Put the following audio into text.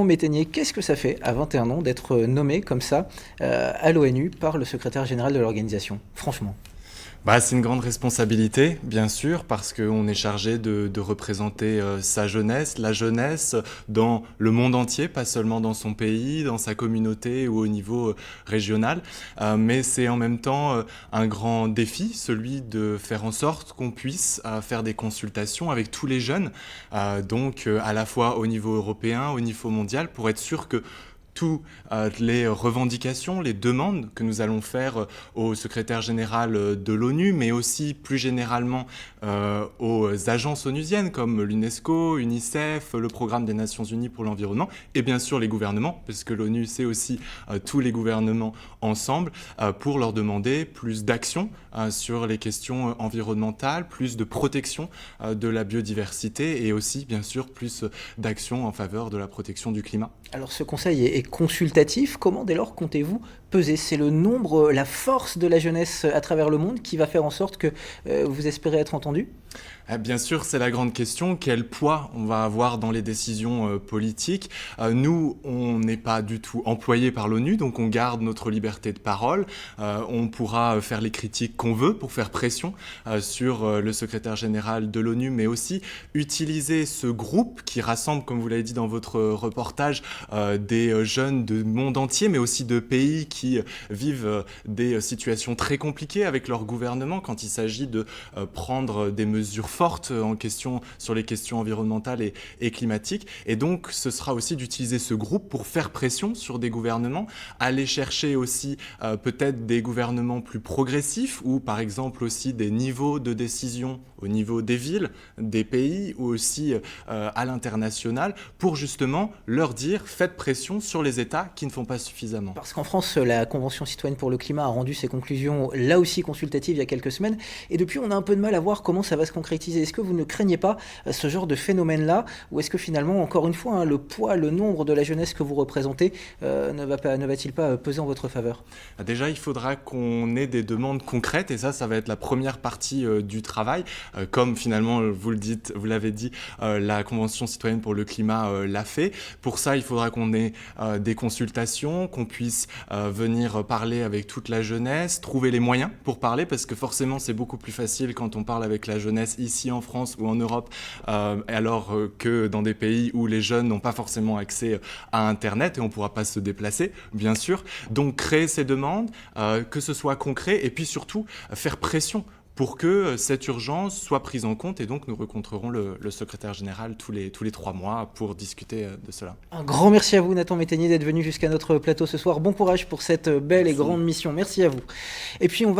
Métainier, qu'est-ce que ça fait à 21 ans d'être nommé comme ça à l'ONU par le secrétaire général de l'organisation? Franchement. C'est une grande responsabilité, bien sûr, parce qu'on est chargé de représenter sa jeunesse, la jeunesse dans le monde entier, pas seulement dans son pays, dans sa communauté ou au niveau régional. Mais c'est en même temps un grand défi, celui de faire en sorte qu'on puisse faire des consultations avec tous les jeunes, donc à la fois au niveau européen, au niveau mondial, pour être sûr que toutes les revendications, les demandes que nous allons faire au secrétaire général de l'ONU, mais aussi plus généralement aux agences onusiennes comme l'UNESCO, UNICEF, le Programme des Nations Unies pour l'environnement, et bien sûr les gouvernements, parce que l'ONU c'est aussi tous les gouvernements ensemble, pour leur demander plus d'action sur les questions environnementales, plus de protection de la biodiversité et aussi bien sûr plus d'action en faveur de la protection du climat. Alors ce conseil est consultatif, comment dès lors comptez-vous peser? C'est le nombre, la force de la jeunesse à travers le monde qui va faire en sorte que vous espérez être entendu? Bien sûr, c'est la grande question. Quel poids on va avoir dans les décisions politiques? Nous, on n'est pas du tout employés par l'ONU, donc on garde notre liberté de parole. On pourra faire les critiques qu'on veut pour faire pression sur le secrétaire général de l'ONU, mais aussi utiliser ce groupe qui rassemble, comme vous l'avez dit dans votre reportage, des jeunes du monde entier, mais aussi de pays qui vivent des situations très compliquées avec leur gouvernement quand il s'agit de prendre des mesures fortes sur les questions environnementales et climatiques. Et donc, ce sera aussi d'utiliser ce groupe pour faire pression sur des gouvernements, aller chercher aussi peut-être des gouvernements plus progressifs ou par exemple aussi des niveaux de décision au niveau des villes, des pays ou aussi à l'international pour justement leur dire faites pression sur les États qui ne font pas suffisamment. Parce qu'en France, la Convention citoyenne pour le climat a rendu ses conclusions là aussi consultatives il y a quelques semaines, et depuis on a un peu de mal à voir comment ça va se concrétiser. Est-ce que vous ne craignez pas ce genre de phénomène-là, ou est-ce que finalement, encore une fois, le poids, le nombre de la jeunesse que vous représentez ne va-t-il pas peser en votre faveur? Déjà, il faudra qu'on ait des demandes concrètes et ça va être la première partie du travail. Comme finalement, vous l'avez dit, la Convention citoyenne pour le climat l'a fait. Pour ça, il faudra qu'on ait des consultations, qu'on puisse venir parler avec toute la jeunesse, trouver les moyens pour parler, parce que forcément, c'est beaucoup plus facile quand on parle avec la jeunesse ici en France ou en Europe, alors que dans des pays où les jeunes n'ont pas forcément accès à Internet et on ne pourra pas se déplacer, bien sûr. Donc, créer ces demandes, que ce soit concret et puis surtout faire pression pour que cette urgence soit prise en compte et donc nous rencontrerons le secrétaire général tous les 3 mois pour discuter de cela. Un grand merci à vous, Nathan Métainier, d'être venu jusqu'à notre plateau ce soir. Bon courage pour cette belle et grande mission. Merci à vous. Et puis on va